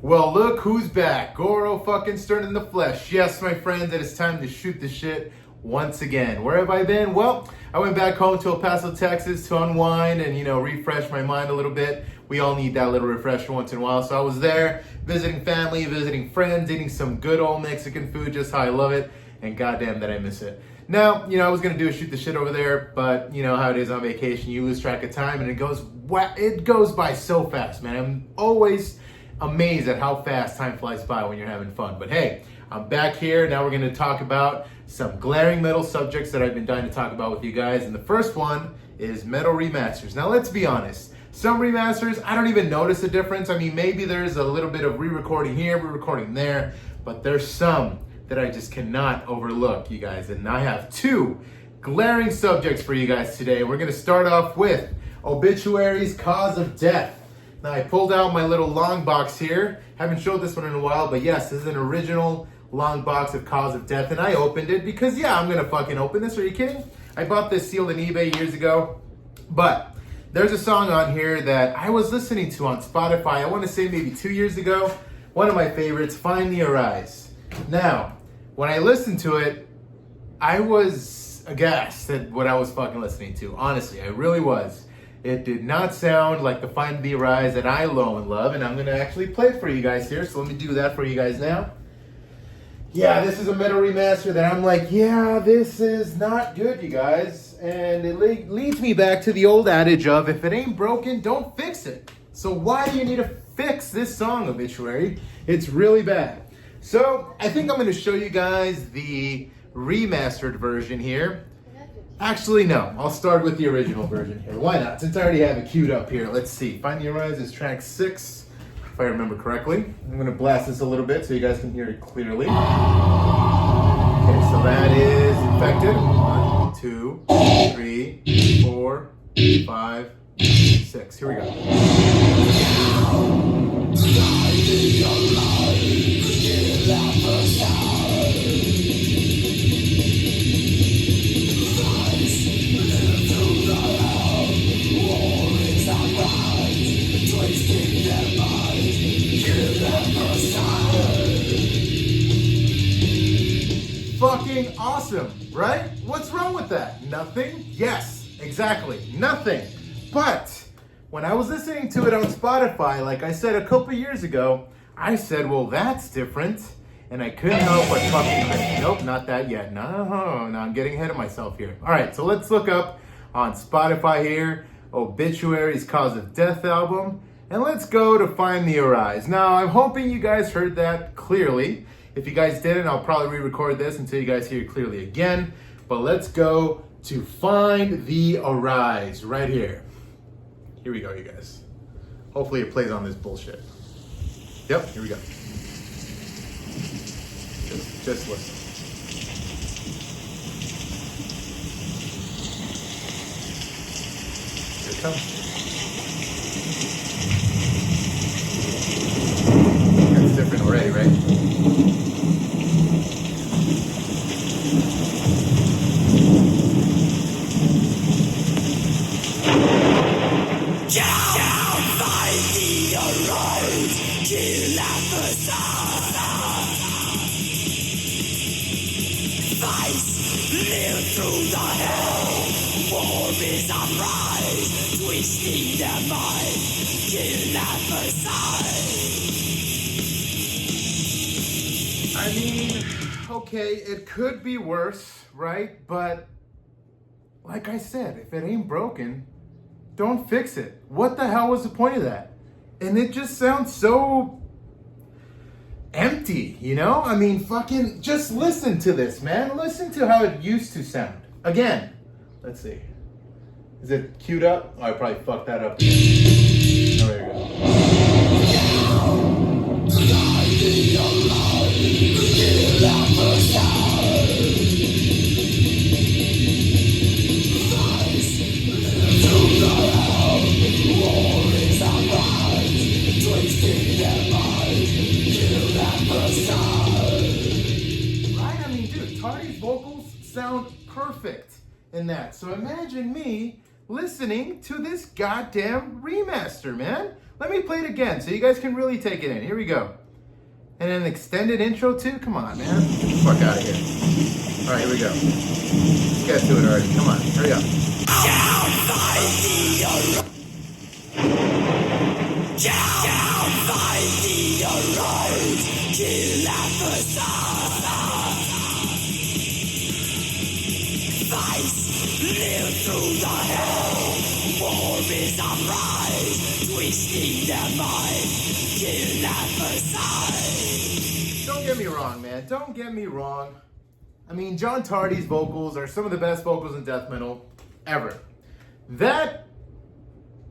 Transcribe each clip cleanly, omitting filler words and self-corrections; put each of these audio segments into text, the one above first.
Well, look who's back. Goro fucking Stern in the flesh. Yes, my friends, it is time to shoot the shit once again. Where have I been? Well, I went back home to El Paso, Texas to unwind and, refresh my mind a little bit. We all need that little refresher once in a while. So I was there visiting family, visiting friends, eating some good old Mexican food, just how I love it. And goddamn that I miss it. Now, I was going to do a shoot the shit over there, but you know how it is on vacation. You lose track of time and it goes by so fast, man. I'm always amazed at how fast time flies by when you're having fun. But hey, I'm back here. Now we're going to talk about some glaring metal subjects that I've been dying to talk about with you guys. And the first one is metal remasters. Now let's be honest. Some remasters, I don't even notice a difference. I mean, maybe there's a little bit of re-recording here, re-recording there, but there's some that I just cannot overlook, you guys. And I have two glaring subjects for you guys today. We're going to start off with obituaries, cause of death. Now, I pulled out my little long box here. Haven't showed this one in a while, but yes, this is an original long box of cause of death, and I opened it because, yeah, I'm gonna fucking open this. Are you kidding? I bought this sealed on eBay years ago, but there's a song on here that I was listening to on Spotify, I want to say maybe 2 years ago. One of my favorites, Find the Arise. Now, when I listened to it, I was aghast at what I was fucking listening to. Honestly, I really was. It did not sound like the Find the Arise that I know and love, and I'm going to actually play it for you guys here, so let me do that for you guys now. Yeah, this is a metal remaster that I'm like, yeah, this is not good, you guys. And it leads me back to the old adage of, if it ain't broken, don't fix it. So why do you need to fix this song, Obituary? It's really bad. So I think I'm going to show you guys the remastered version here. Actually, no. I'll start with the original version here. Why not? Since I already have it queued up here. Let's see. Find the Arise is track 6, if I remember correctly. I'm going to blast this a little bit so you guys can hear it clearly. Okay, so that is Infected. 1, 2, 3, 4, 5, 6. Here we go. Fucking awesome, right? What's wrong with that? Nothing? Yes, exactly, nothing. But when I was listening to it on Spotify, like I said a couple years ago, I said, well, that's different. And I couldn't help but fucking cringe. Nope, not that yet. No, I'm getting ahead of myself here. All right, so let's look up on Spotify here, Obituaries Cause of Death album, and let's go to Find the Arise. Now, I'm hoping you guys heard that clearly. If you guys didn't, I'll probably re-record this until you guys hear it clearly again. But let's go to Find the Arise right here. Here we go, you guys. Hopefully it plays on this bullshit. Yep, here we go. Just listen. Here it comes. It's different already, right? Live through the hell, war is uprise, twisting their minds, kill adversaries. I mean, okay, it could be worse, right? But like I said, if it ain't broken, don't fix it. What the hell was the point of that? And it just sounds so empty, I mean, fucking just listen to this, man. Listen to how it used to sound. Again, let's see. Is it queued up? Oh, I probably fucked that up again. Oh, there we Right? I mean, dude, Tardy's vocals sound perfect in that. So imagine me listening to this goddamn remaster, man. Let me play it again so you guys can really take it in. Here we go. And an extended intro too? Come on, man. Get the fuck out of here. All right, here we go. Let's get to it already. Come on, hurry up. Live through the hell, war is uprise, twisting their mind, kill at first sight. Don't get me wrong, man. Don't get me wrong. I mean, John Tardy's vocals are some of the best vocals in death metal ever. That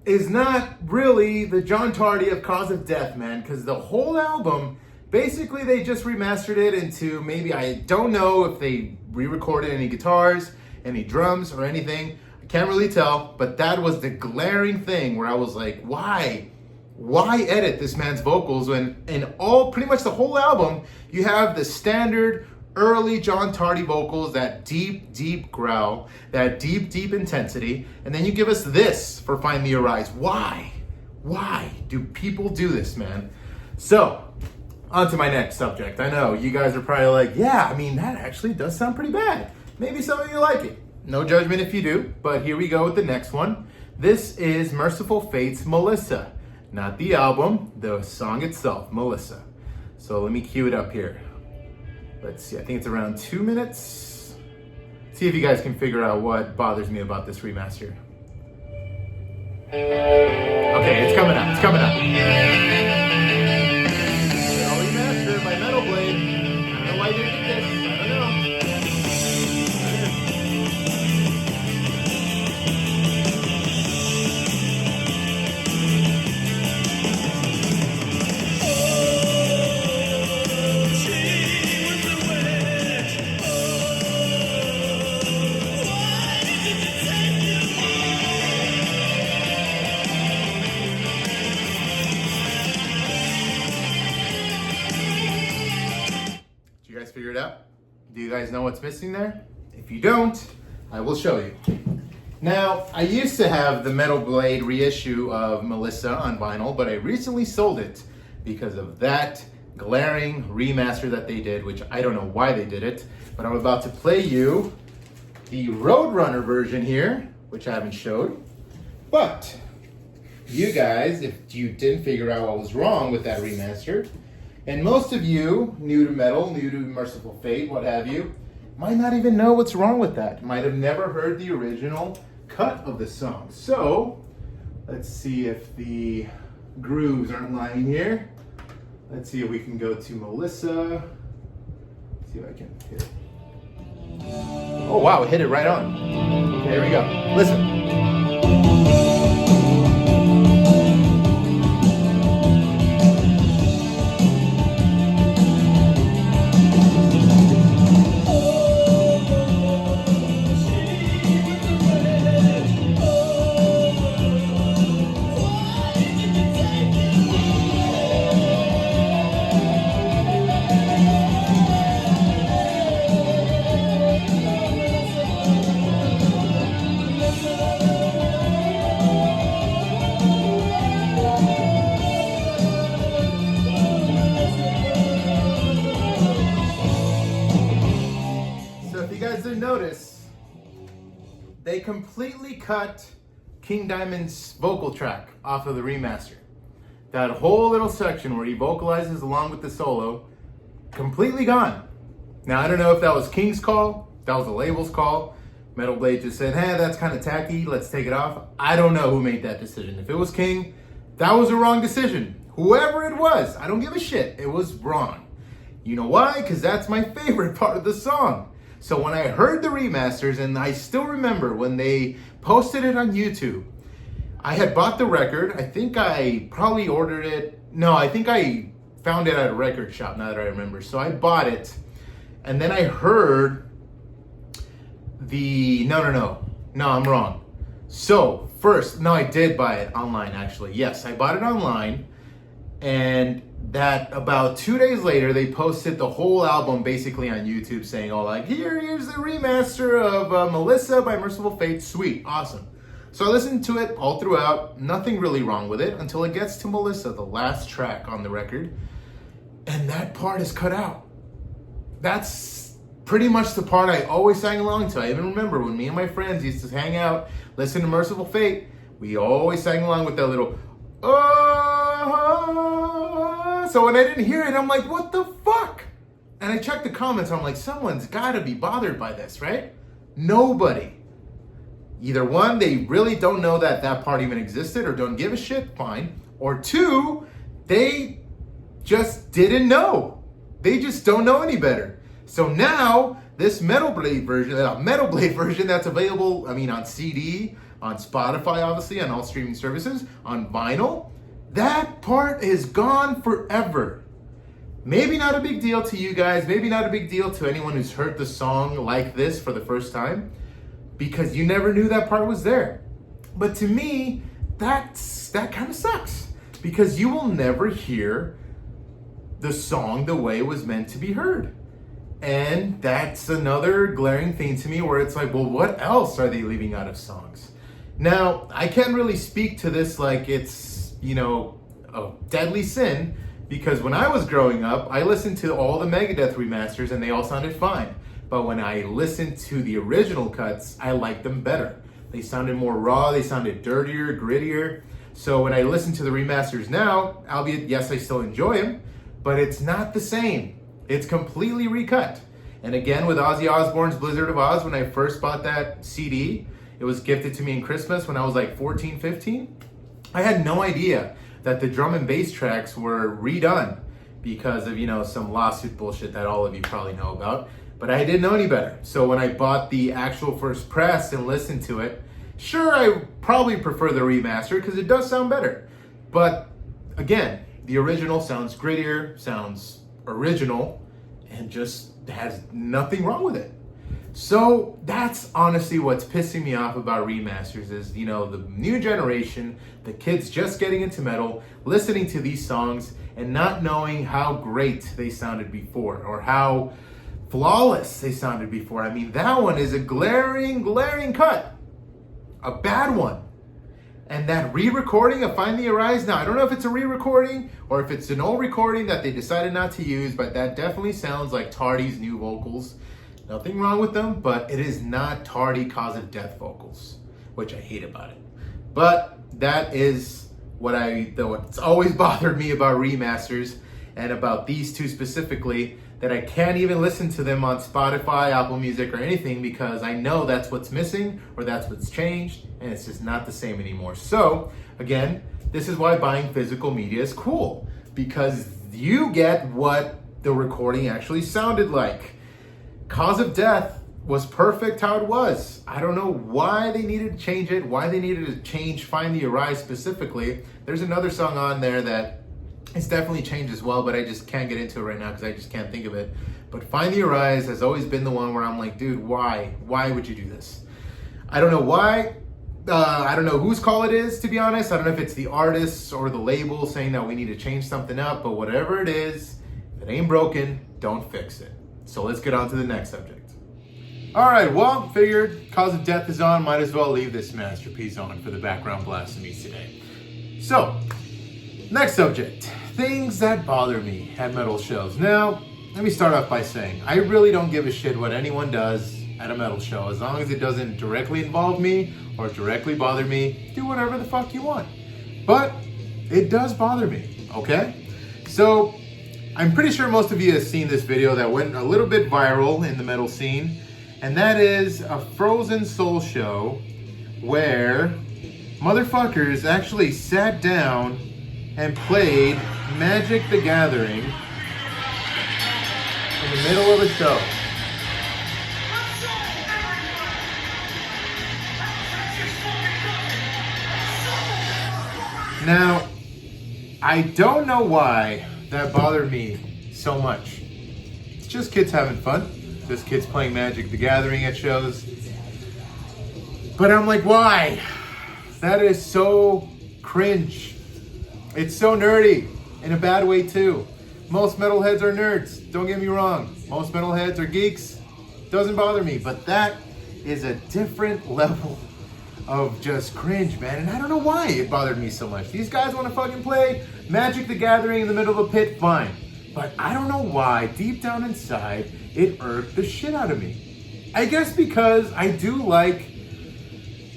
is not really the John Tardy of Cause of Death, man, because the whole album, basically they just remastered it into maybe, I don't know if they re-recorded any guitars, any drums or anything. I can't really tell, but that was the glaring thing where I was like, why edit this man's vocals when in all, pretty much the whole album, you have the standard early John Tardy vocals, that deep growl, that deep intensity, and then you give us this for Find the Arise. Why do people do this, man? So, on to my next subject. I know you guys are probably like, yeah, I mean, that actually does sound pretty bad. Maybe some of you like it. No judgment if you do, but here we go with the next one. This is Merciful Fate's Melissa. Not the album, the song itself, Melissa. So let me cue it up here. Let's see, I think it's around 2 minutes. See if you guys can figure out what bothers me about this remaster. Okay, it's coming up, All remastered by Metal Blade. I don't know why they did this, I don't know. Figure it out? Do you guys know what's missing there? If you don't, I will show you. Now, I used to have the Metal Blade reissue of Melissa on vinyl, but I recently sold it because of that glaring remaster that they did, which I don't know why they did it, but I'm about to play you the Roadrunner version here, which I haven't showed. But you guys, if you didn't figure out what was wrong with that remaster, and most of you, new to metal, new to Merciful Fate, what have you, might not even know what's wrong with that. Might have never heard the original cut of the song. So, let's see if the grooves aren't lying here. Let's see if we can go to Melissa. Let's see if I can hit it. Oh wow, it hit it right on. Okay, here we go. Listen. Notice they completely cut King Diamond's vocal track off of the remaster. That whole little section where he vocalizes along with the solo, completely gone. Now I don't know if that was King's call, that was the label's call. Metal Blade just said, hey, that's kind of tacky, let's take it off. I don't know who made that decision. If it was King, that was a wrong decision. Whoever it was, I don't give a shit, it was wrong. You know why? Because that's my favorite part of the song. So when I heard the remasters, and I still remember when they posted it on YouTube, I had bought the record. I think I probably ordered it. No, I think I found it at a record shop, now that I remember. So I bought it, and then I heard the, no, I'm wrong. So first, no, I did buy it online actually. Yes, I bought it online, and that about 2 days later, they posted the whole album basically on YouTube saying, oh, like, here's the remaster of Melissa by Merciful Fate. Sweet, awesome. So I listened to it all throughout, nothing really wrong with it, until it gets to Melissa, the last track on the record, and that part is cut out. That's pretty much the part I always sang along to. I even remember when me and my friends used to hang out, listen to Merciful Fate, we always sang along with that little, oh. So when I didn't hear it, I'm like, what the fuck? And I checked the comments, I'm like, someone's gotta be bothered by this, right? Nobody. Either one, they really don't know that that part even existed or don't give a shit, fine. Or two, they just didn't know. They just don't know any better. So now, this Metal Blade version that's available, on CD, on Spotify, obviously, on all streaming services, on vinyl, that part is gone forever. Maybe not a big deal to you guys, maybe not a big deal to anyone who's heard the song like this for the first time, because you never knew that part was there. But to me, that kind of sucks, because you will never hear the song the way it was meant to be heard. And that's another glaring thing to me where it's like, well, what else are they leaving out of songs? Now, I can't really speak to this like it's, a deadly sin, because when I was growing up, I listened to all the Megadeth remasters and they all sounded fine. But when I listened to the original cuts, I liked them better. They sounded more raw, they sounded dirtier, grittier. So when I listen to the remasters now, albeit, yes, I still enjoy them, but it's not the same. It's completely recut. And again, with Ozzy Osbourne's Blizzard of Oz, when I first bought that CD, it was gifted to me in Christmas when I was like 14, 15. I had no idea that the drum and bass tracks were redone because of, some lawsuit bullshit that all of you probably know about. But I didn't know any better. So when I bought the actual first press and listened to it, sure, I probably prefer the remaster because it does sound better. But again, the original sounds grittier, sounds original, and just has nothing wrong with it. So that's honestly what's pissing me off about remasters is, the new generation, the kids just getting into metal, listening to these songs and not knowing how great they sounded before or how flawless they sounded before. That one is a glaring cut. A bad one. And that re-recording of Find the Arise, now I don't know if it's a re-recording or if it's an old recording that they decided not to use, but that definitely sounds like Tardy's new vocals. Nothing wrong with them, but it is not Tardy Cause of Death vocals, which I hate about it. But that is what's always bothered me about remasters and about these two specifically, that I can't even listen to them on Spotify, Apple Music, or anything because I know that's what's missing or that's what's changed, and it's just not the same anymore. So, again, this is why buying physical media is cool, because you get what the recording actually sounded like. Cause of Death was perfect how it was. I don't know why they needed to change it, why they needed to change Find the Arise specifically. There's another song on there that it's definitely changed as well, but I just can't get into it right now because I just can't think of it. But Find the Arise has always been the one where I'm like, dude, why? Why would you do this? I don't know why. I don't know whose call it is, to be honest. I don't know if it's the artists or the label saying that we need to change something up, but whatever it is, if it ain't broken, don't fix it. So let's get on to the next subject. All right, well, figured Cause of Death is on, might as well leave this masterpiece on for the background blasphemy today. So, next subject, things that bother me at metal shows. Now, let me start off by saying, I really don't give a shit what anyone does at a metal show. As long as it doesn't directly involve me or directly bother me, do whatever the fuck you want. But it does bother me, okay? So, I'm pretty sure most of you have seen this video that went a little bit viral in the metal scene, and that is a Frozen Soul show where motherfuckers actually sat down and played Magic the Gathering in the middle of a show. Now, I don't know why that bothered me so much. It's just kids having fun. Just kids playing Magic the Gathering at shows. But I'm like, why? That is so cringe. It's so nerdy, in a bad way too. Most metalheads are nerds, don't get me wrong. Most metalheads are geeks, doesn't bother me. But that is a different level of just cringe, man. And I don't know why it bothered me so much. These guys want to fucking play Magic the Gathering in the middle of a pit, fine. But I don't know why, deep down inside, it irked the shit out of me. I guess because I do like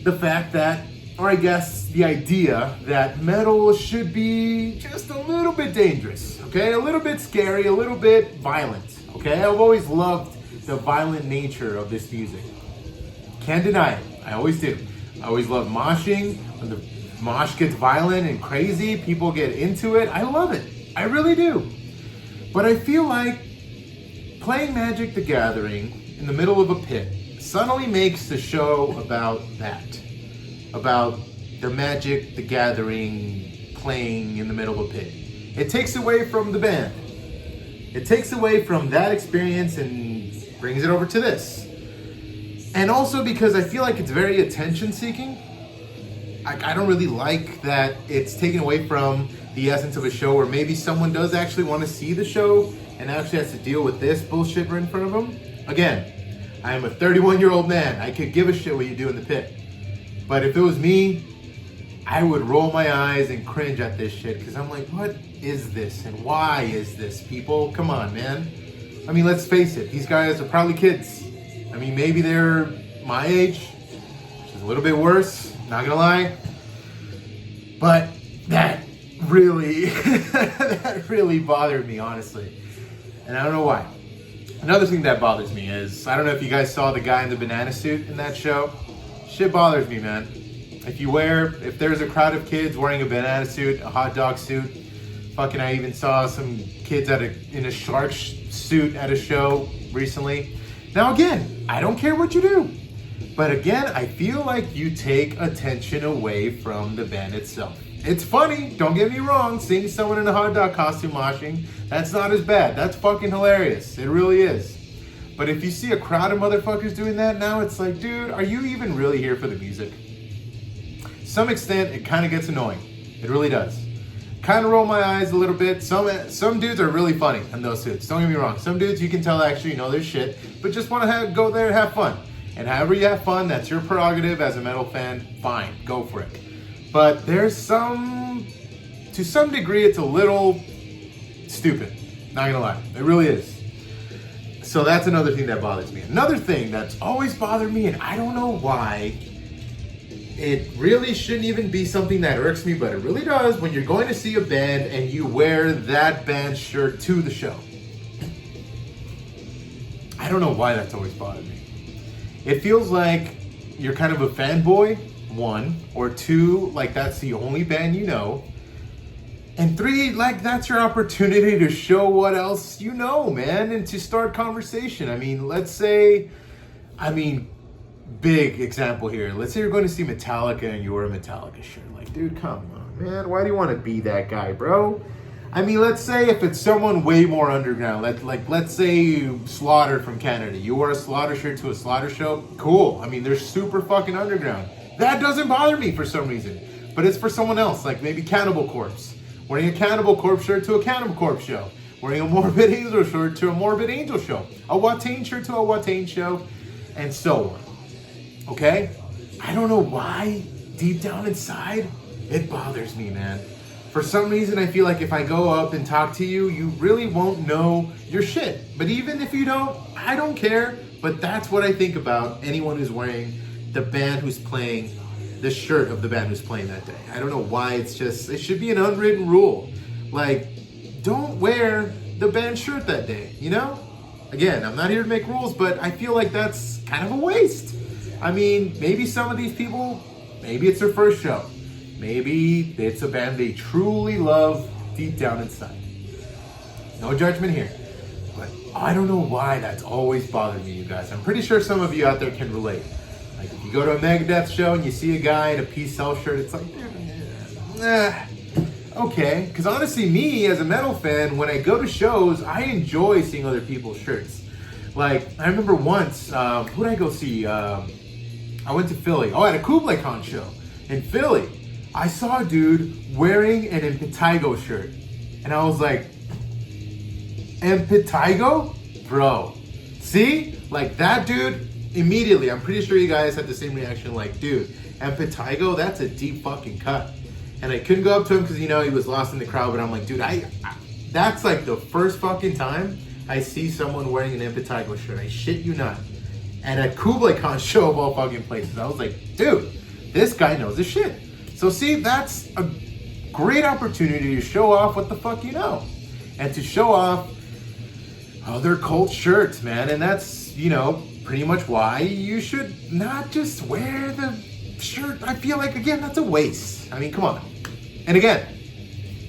the fact that, or I guess the idea that metal should be just a little bit dangerous, okay? A little bit scary, a little bit violent, okay? I've always loved the violent nature of this music. Can't deny it. I always do. I always love moshing. When the mosh gets violent and crazy, people get into it. I love it. I really do. But I feel like playing Magic the Gathering in the middle of a pit suddenly makes the show about that. About the Magic the Gathering playing in the middle of a pit. It takes away from the band. It takes away from that experience and brings it over to this. And also because I feel like it's very attention seeking. I don't really like that it's taken away from the essence of a show where maybe someone does actually want to see the show and actually has to deal with this bullshit right in front of them. Again, I am a 31-year-old man. I could give a shit what you do in the pit. But if it was me, I would roll my eyes and cringe at this shit because I'm like, what is this and why is this, people? Come on, man. I mean, let's face it. These guys are probably kids. I mean, maybe they're my age, which is a little bit worse, not gonna lie. But that really, that really bothered me, honestly. And I don't know why. Another thing that bothers me is, I don't know if you guys saw the guy in the banana suit in that show. Shit bothers me, man. If there's a crowd of kids wearing a banana suit, a hot dog suit, fucking I even saw some kids in a shark suit at a show recently. Now again, I don't care what you do. But again, I feel like you take attention away from the band itself. It's funny, don't get me wrong, seeing someone in a hot dog costume moshing, that's not as bad. That's fucking hilarious. It really is. But if you see a crowd of motherfuckers doing that now, it's like, dude, are you even really here for the music? To some extent, it kind of gets annoying. It really does. Kind of roll my eyes a little bit. Some dudes are really funny in those suits. Don't get me wrong. Some dudes you can tell actually know their shit, but just want to go there and have fun. And however you have fun, that's your prerogative as a metal fan. Fine, go for it. But to some degree, it's a little stupid. Not gonna lie, it really is. So that's another thing that bothers me. Another thing that's always bothered me, and I don't know why, it really shouldn't even be something that irks me, but it really does when you're going to see a band and you wear that band's shirt to the show. I don't know why that's always bothered me. It feels like you're kind of a fanboy, one, or two, like that's the only band you know. And three, like that's your opportunity to show what else you know, man, and to start conversation. I mean, big example here. Let's say you're going to see Metallica and you wear a Metallica shirt. Like, dude, come on, man. Why do you want to be that guy, bro? I mean, let's say if it's someone way more underground, let's say Slaughter from Canada. You wear a Slaughter shirt to a Slaughter show, cool. I mean, they're super fucking underground. That doesn't bother me for some reason. But it's for someone else, like maybe Cannibal Corpse. Wearing a Cannibal Corpse shirt to a Cannibal Corpse show. Wearing a Morbid Angel shirt to a Morbid Angel show. A Watain shirt to a Watain show. And so on. Okay? I don't know why, deep down inside, it bothers me, man. For some reason, I feel like if I go up and talk to you, you really won't know your shit. But even if you don't, I don't care. But that's what I think about anyone who's wearing the band who's playing, the shirt of the band who's playing that day. I don't know why, it should be an unwritten rule. Like, don't wear the band shirt that day, you know? Again, I'm not here to make rules, but I feel like that's kind of a waste. I mean, maybe some of these people, maybe it's their first show. Maybe it's a band they truly love deep down inside. No judgment here. But I don't know why that's always bothered me, you guys. I'm pretty sure some of you out there can relate. Like if you go to a Megadeth show and you see a guy in a Peace Cell shirt, it's like, dude, okay. Because honestly, me as a metal fan, when I go to shows, I enjoy seeing other people's shirts. Like, I remember once, who did I go see? I went to Philly. Oh, at a Kublai Khan show in Philly. I saw a dude wearing an Impetigo shirt. And I was like, Impetigo? Bro. See? Like that dude immediately, I'm pretty sure you guys had the same reaction, like, dude, Impetigo, that's a deep fucking cut. And I couldn't go up to him because, you know, he was lost in the crowd, but I'm like, dude, that's like the first fucking time I see someone wearing an Impetigo shirt. I shit you not. And at Kublai Khan show of all fucking places, I was like, dude, this guy knows his shit. So see, that's a great opportunity to show off what the fuck you know. And to show off other cult shirts, man. And that's, you know, pretty much why you should not just wear the shirt. I feel like, again, that's a waste. I mean, come on. And again,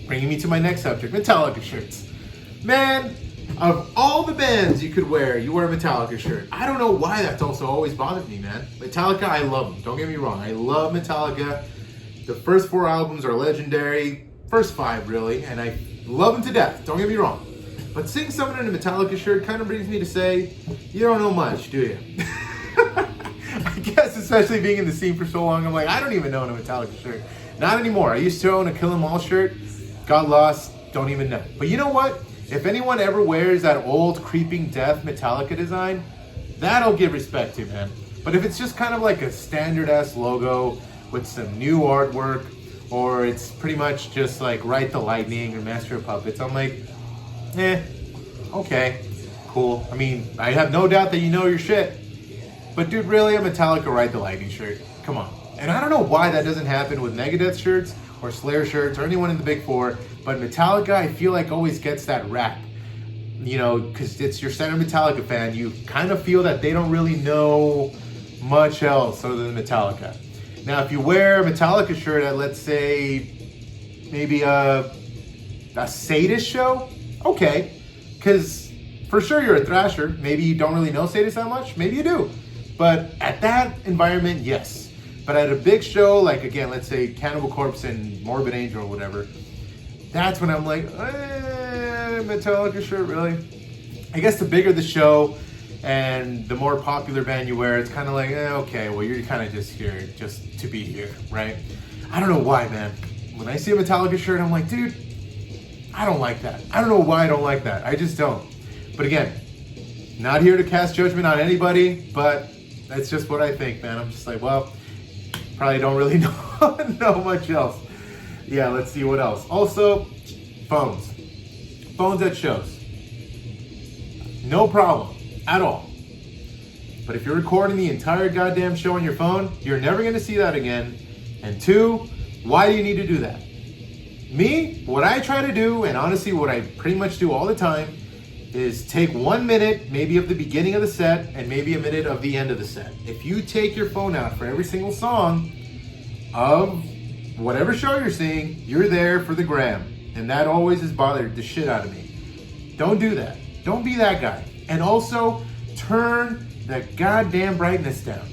bringing me to my next subject, Metallica shirts. Man, of all the bands you could wear, you wear a Metallica shirt. I don't know why that's also always bothered me, man. Metallica, I love them. Don't get me wrong. I love Metallica. The first 4 albums are legendary. First 5, really. And I love them to death. Don't get me wrong. But seeing someone in a Metallica shirt kind of brings me to say, you don't know much, do you? I guess, especially being in the scene for so long, I'm like, I don't even own a Metallica shirt. Not anymore. I used to own a Kill 'Em All shirt. Got lost. Don't even know. But you know what? If anyone ever wears that old Creeping Death Metallica design, that'll give respect to, man. But if it's just kind of like a standard-ass logo with some new artwork, or it's pretty much just like Ride the Lightning or Master of Puppets, I'm like, okay, cool. I mean, I have no doubt that you know your shit. But dude, really, a Metallica Ride the Lightning shirt? Come on. And I don't know why that doesn't happen with Megadeth shirts or Slayer shirts or anyone in the Big Four, but Metallica, I feel like, always gets that rap. You know, because it's your standard Metallica fan, you kind of feel that they don't really know much else other than Metallica. Now, if you wear a Metallica shirt at, let's say, maybe a Sadist show, okay, because for sure you're a thrasher. Maybe you don't really know Sadist that much. Maybe you do. But at that environment, yes. But at a big show, like, again, let's say Cannibal Corpse and Morbid Angel or whatever, that's when I'm like, Metallica shirt, really? I guess the bigger the show and the more popular band you wear, it's kind of like, okay, well, you're kind of just here just to be here, right? I don't know why, man. When I see a Metallica shirt, I'm like, dude, I don't like that. I don't know why I don't like that. I just don't. But again, not here to cast judgment on anybody, but that's just what I think, man. I'm just like, well, probably don't really know much else. Yeah, let's see what else. Also, phones. Phones at shows. No problem at all. But if you're recording the entire goddamn show on your phone, you're never going to see that again. And 2, why do you need to do that? Me, what I try to do, and honestly what I pretty much do all the time, is take 1 minute, maybe of the beginning of the set, and maybe a minute of the end of the set. If you take your phone out for every single song of whatever show you're seeing, you're there for the gram. And that always has bothered the shit out of me. Don't do that. Don't be that guy. And also, turn the goddamn brightness down.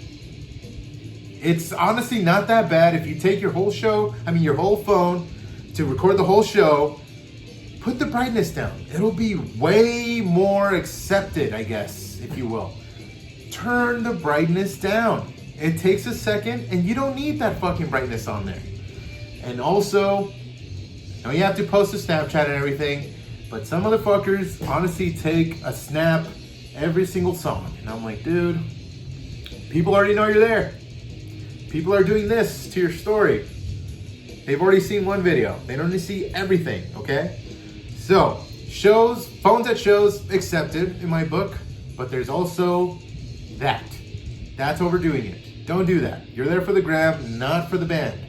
It's honestly not that bad if you take your whole phone to record the whole show. Put the brightness down. It'll be way more accepted, I guess, if you will. Turn the brightness down. It takes a second, and you don't need that fucking brightness on there. And also, I know you have to post a Snapchat and everything, but some motherfuckers honestly take a snap every single song. And I'm like, dude, people already know you're there. People are doing this to your story. They've already seen one video. They don't need to see everything, okay? So, shows, phones at shows, accepted in my book, but there's also that. That's overdoing it. Don't do that. You're there for the gram, not for the band.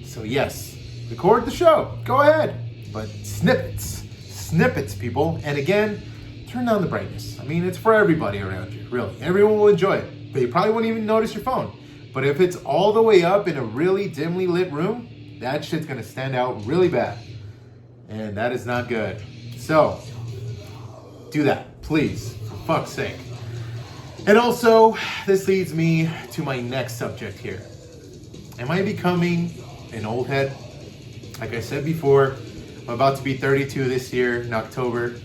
So yes, record the show. Go ahead. But snippets, people. And again, turn down the brightness. I mean, it's for everybody around you, really. Everyone will enjoy it, but you probably won't even notice your phone. But if it's all the way up in a really dimly lit room, that shit's gonna stand out really bad. And that is not good. So, do that, please, for fuck's sake. And also, this leads me to my next subject here. Am I becoming an old head? Like I said before, I'm about to be 32 this year in October.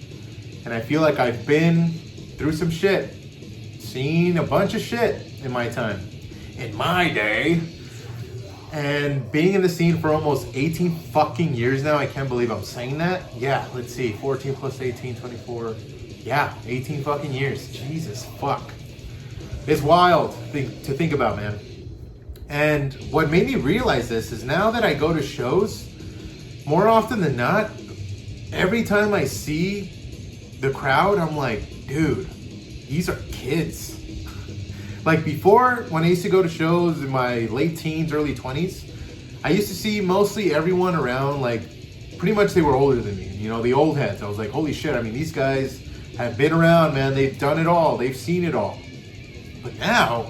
And I feel like I've been through some shit. Seen a bunch of shit in my time. In my day. And being in the scene for almost 18 fucking years now, I can't believe I'm saying that. Yeah, let's see, 14 plus 18, 24. Yeah, 18 fucking years. Jesus, fuck. It's wild to think about, man. And what made me realize this is now that I go to shows, more often than not, every time I see the crowd, I'm like, dude, these are kids. Like before, when I used to go to shows in my late teens, early 20s, I used to see mostly everyone around, like, pretty much they were older than me. You know, the old heads. I was like, holy shit, I mean, these guys have been around, man. They've done it all. They've seen it all. But now,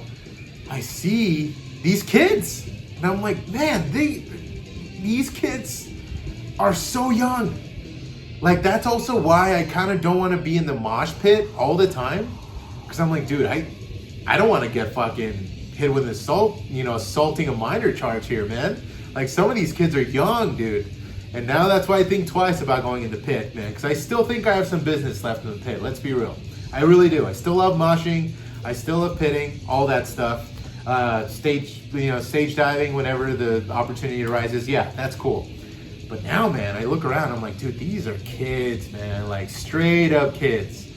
I see these kids. And I'm like, man, these kids are so young. Like, that's also why I kind of don't want to be in the mosh pit all the time. Because I'm like, dude, I don't want to get fucking hit with assaulting a minor charge here, man. Like, some of these kids are young, dude. And now that's why I think twice about going in the pit, man. Because I still think I have some business left in the pit. Let's be real. I really do. I still love moshing. I still love pitting. All that stuff. Stage diving whenever the opportunity arises. Yeah, that's cool. But now, man, I look around. I'm like, dude, these are kids, man. Like, straight up kids.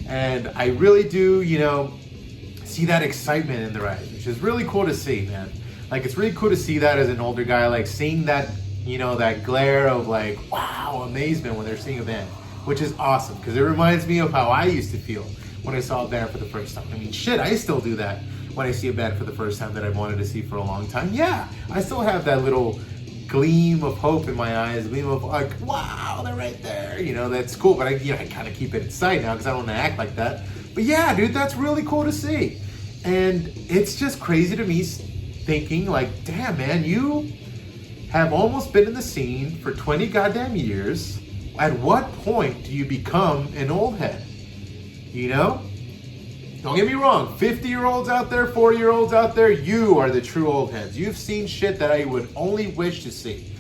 And I really do, see that excitement in their eyes, which is really cool to see, man. Like, it's really cool to see that as an older guy, like seeing that, that glare of like, wow, amazement when they're seeing a band, which is awesome because it reminds me of how I used to feel when I saw a band for the first time. I mean, shit, I still do that when I see a band for the first time that I've wanted to see for a long time. Yeah, I still have that little gleam of hope in my eyes, gleam of like, wow, they're right there. That's cool, but I kind of keep it inside now because I don't want to act like that. But yeah, dude, that's really cool to see. And it's just crazy to me thinking like, damn, man, you have almost been in the scene for 20 goddamn years. At what point do you become an old head? Don't get me wrong, 50-year-olds out there, 40-year-olds out there, you are the true old heads. You've seen shit that I would only wish to see.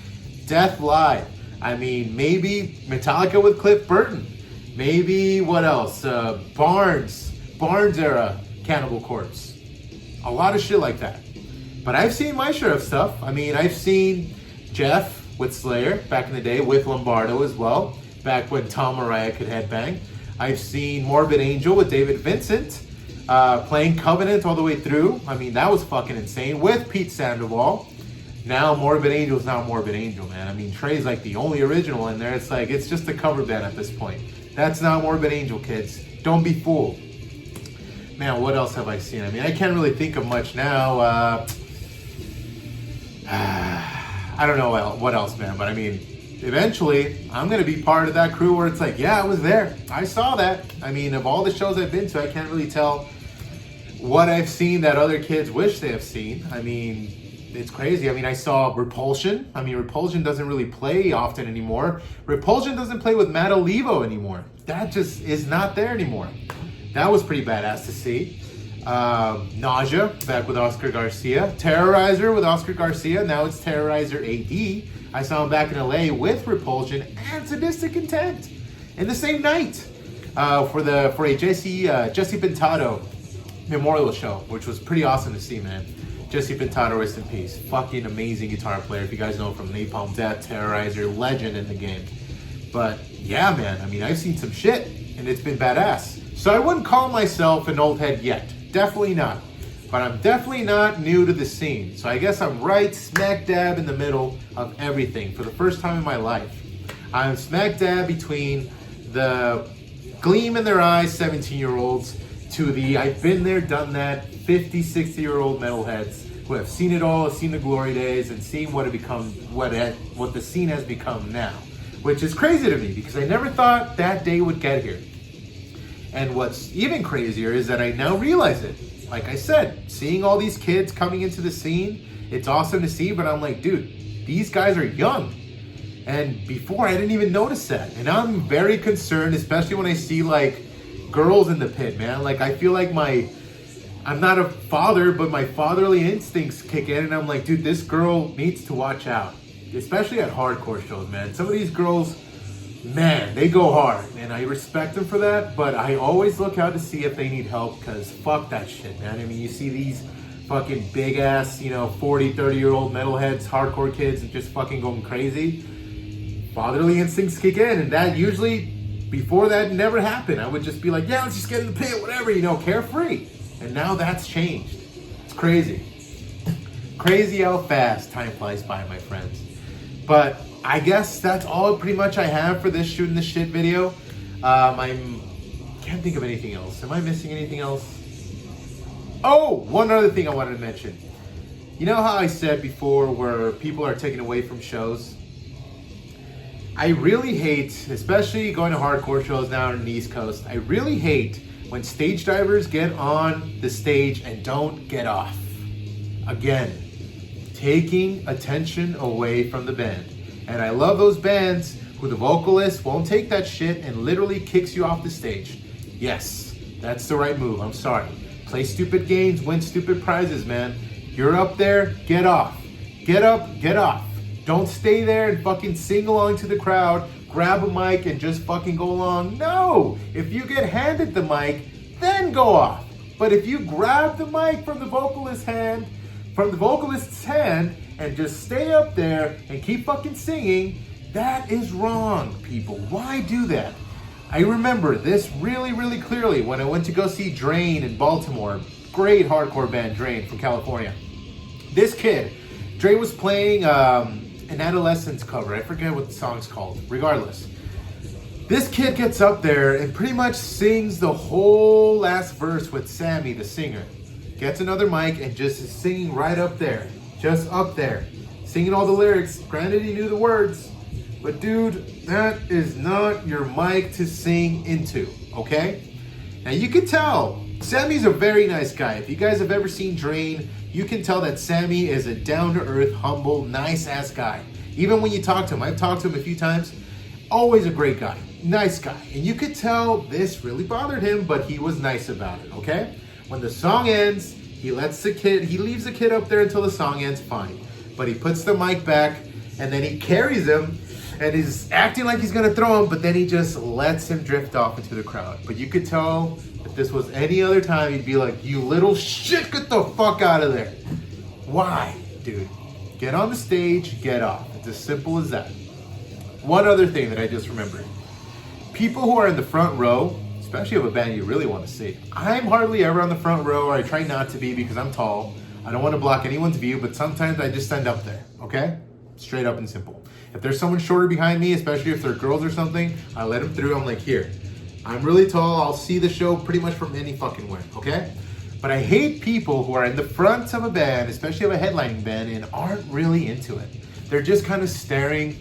Death Live. I mean, maybe Metallica with Cliff Burton. Maybe, what else? Barnes era Cannibal Corpse. A lot of shit like that. But I've seen my share of stuff. I mean, I've seen Jeff with Slayer back in the day, with Lombardo as well, back when Tom Araya could headbang. I've seen Morbid Angel with David Vincent, playing Covenant all the way through. I mean, that was fucking insane, with Pete Sandoval. Now Morbid Angel's not Morbid Angel, man. I mean, Trey's like the only original in there. It's like, it's just a cover band at this point. That's not Morbid Angel, kids. Don't be fooled. Man, what else have I seen? I mean, I can't really think of much now. I don't know what else, man. But I mean, eventually, I'm going to be part of that crew where it's like, yeah, I was there. I saw that. I mean, of all the shows I've been to, I can't really tell what I've seen that other kids wish they have seen. I mean, it's crazy. I mean, I saw Repulsion. I mean, Repulsion doesn't really play often anymore. Repulsion doesn't play with Matt Olivo anymore. That just is not there anymore. That was pretty badass to see. Nausea, back with Oscar Garcia. Terrorizer with Oscar Garcia. Now it's Terrorizer AD. I saw him back in LA with Repulsion and Sadistic Intent in the same night for a Jesse Pintado memorial show, which was pretty awesome to see, man. Jesse Pintado, rest in peace. Fucking amazing guitar player. If you guys know him from Napalm Death, Terrorizer, legend in the game. But yeah, man, I mean, I've seen some shit and it's been badass. So I wouldn't call myself an old head yet. Definitely not. But I'm definitely not new to the scene. So I guess I'm right smack dab in the middle of everything for the first time in my life. I'm smack dab between the gleam in their eyes 17-year-olds to the I've been there, done that 50, 60-year-old metalheads who have seen it all, seen the glory days, and seen what the scene has become now. Which is crazy to me because I never thought that day would get here. And what's even crazier is that I now realize it. Like I said, seeing all these kids coming into the scene, it's awesome to see, but I'm like, dude, these guys are young. And before, I didn't even notice that. And I'm very concerned, especially when I see, like, girls in the pit, man. Like, I feel like I'm not a father, but my fatherly instincts kick in, and I'm like, dude, this girl needs to watch out. Especially at hardcore shows, man. Some of these girls, man, they go hard, and I respect them for that, but I always look out to see if they need help, because fuck that shit, man. I mean, you see these fucking big-ass, 40, 30-year-old metalheads, hardcore kids, and just fucking going crazy. Fatherly instincts kick in, and that usually, before that never happened, I would just be like, yeah, let's just get in the pit, whatever, carefree. And now that's changed. It's crazy. Crazy how fast time flies by, my friends. But I guess that's all pretty much I have for this Shootin the Shit video. I can't think of anything else. Am I missing anything else? Oh, one other thing I wanted to mention. You know how I said before where people are taken away from shows? I really hate, especially going to hardcore shows now on the East Coast, I really hate when stage divers get on the stage and don't get off. Again, taking attention away from the band. And I love those bands who the vocalist won't take that shit and literally kicks you off the stage. Yes, that's the right move. I'm sorry. Play stupid games, win stupid prizes, man. You're up there, get off. Get up, get off. Don't stay there and fucking sing along to the crowd, grab a mic and just fucking go along. No! If you get handed the mic, then go off. But if you grab the mic from the vocalist's hand, and just stay up there and keep fucking singing, that is wrong, people. Why do that? I remember this really, really clearly when I went to go see Drain in Baltimore. Great hardcore band, Drain from California. This kid, Drain was playing an Adolescence cover. I forget what the song's called. Regardless. This kid gets up there and pretty much sings the whole last verse with Sammy, the singer. Gets another mic and just is singing right up there. Just up there. Singing all the lyrics. Granted, he knew the words. But dude, that is not your mic to sing into, okay? Now you can tell, Sammy's a very nice guy. If you guys have ever seen Drain, you can tell that Sammy is a down-to-earth, humble, nice-ass guy. Even when you talk to him, I've talked to him a few times, always a great guy, nice guy. And you could tell this really bothered him, but he was nice about it, okay? When the song ends, he leaves the kid up there until the song ends, fine. But he puts the mic back, and then he carries him, and he's acting like he's gonna throw him, but then he just lets him drift off into the crowd. But you could tell if this was any other time, he'd be like, you little shit, get the fuck out of there. Why, dude? Get on the stage, get off. It's as simple as that. One other thing that I just remembered. People who are in the front row, especially of a band you really want to see. I'm hardly ever on the front row, or I try not to be because I'm tall. I don't want to block anyone's view, but sometimes I just stand up there, okay? Straight up and simple. If there's someone shorter behind me, especially if they're girls or something, I let them through. I'm like, here. I'm really tall. I'll see the show pretty much from any fucking way, okay? But I hate people who are in the front of a band, especially of a headlining band, and aren't really into it. They're just kind of staring.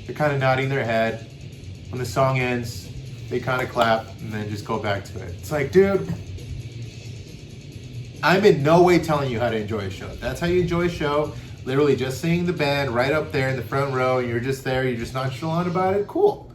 They're kind of nodding their head. When the song ends, they kind of clap and then just go back to it. It's like, dude, I'm in no way telling you how to enjoy a show. If that's how you enjoy a show, literally just seeing the band right up there in the front row, and you're just there, you're just nonchalant about it, cool.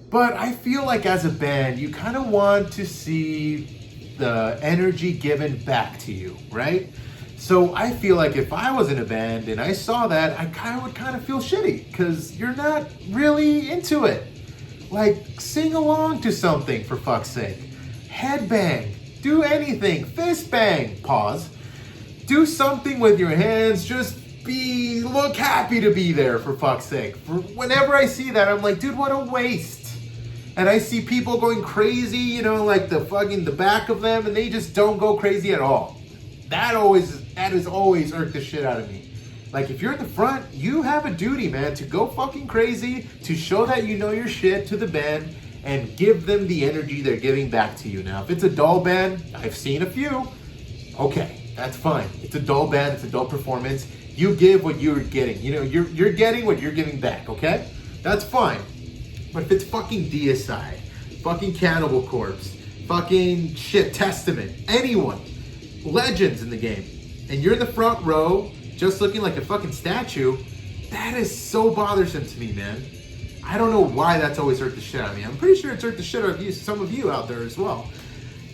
But I feel like as a band, you kind of want to see the energy given back to you, right? So I feel like if I was in a band and I saw that, I would kind of feel shitty because you're not really into it. Like, sing along to something, for fuck's sake. Headbang, do anything, fist bang, pause. Do something with your hands, just look happy to be there, for fuck's sake. Whenever I see that, I'm like, dude, what a waste. And I see people going crazy, you know, like the back of them, and they just don't go crazy at all. That has always irked the shit out of me. Like, if you're at the front, you have a duty, man, to go fucking crazy, to show that you know your shit to the band, and give them the energy they're giving back to you. Now, if it's a dull band, I've seen a few, okay, that's fine. It's a dull band, it's a dull performance. You give what you're getting. You know, you're getting what you're giving back, okay? That's fine. But if it's fucking Deicide, fucking Cannibal Corpse, fucking shit, Testament, anyone, legends in the game, and you're in the front row just looking like a fucking statue, that is so bothersome to me, man. I don't know why that's always hurt the shit out of me. I'm pretty sure it's hurt the shit out of you, some of you out there as well.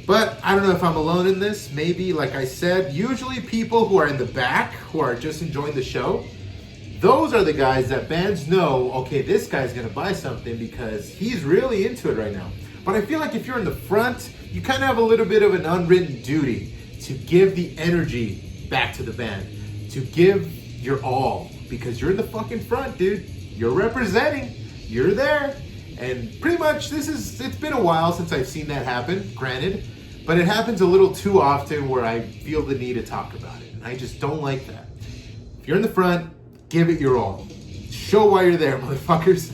But I don't know if I'm alone in this. Maybe, like I said, usually people who are in the back, who are just enjoying the show, those are the guys that bands know, okay, this guy's gonna buy something because he's really into it right now. But I feel like if you're in the front, you kind of have a little bit of an unwritten duty to give the energy back to the band, to give your all, because you're in the fucking front, dude. You're representing, you're there. And pretty much it's been a while since I've seen that happen, granted, But it happens a little too often where I feel the need to talk about it. And I just don't like that. If you're in the front, give it your all. Show why you're there, motherfuckers.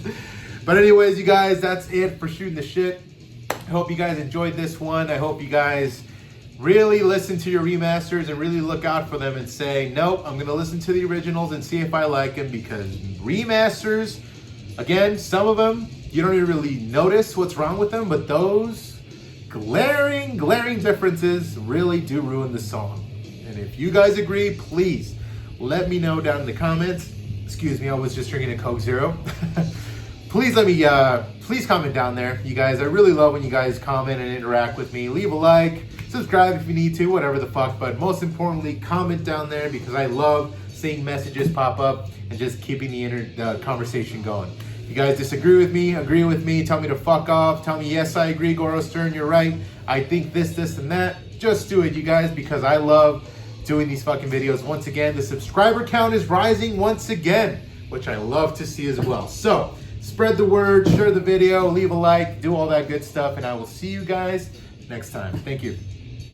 But anyways, you guys, that's it for Shooting the Shit. I hope you guys enjoyed this one. I hope you guys really listen to your remasters and really look out for them and say, nope, I'm going to listen to the originals and see if I like them, because remasters, again, some of them, you don't even really notice what's wrong with them, but those glaring differences really do ruin the song. And if you guys agree, please let me know down in the comments. Excuse me, I was just drinking a Coke Zero. Please let me, please comment down there, you guys. I really love when you guys comment and interact with me. Leave a like, subscribe if you need to, whatever the fuck. But most importantly, comment down there, because I love seeing messages pop up and just keeping the conversation going. If you guys disagree with me, agree with me, tell me to fuck off, tell me, yes, I agree, Goro Stern, you're right. I think this, and that. Just do it, you guys, because I love doing these fucking videos. Once again, the subscriber count is rising once again, which I love to see as well. So, spread the word, share the video, leave a like, do all that good stuff, and I will see you guys next time. Thank you.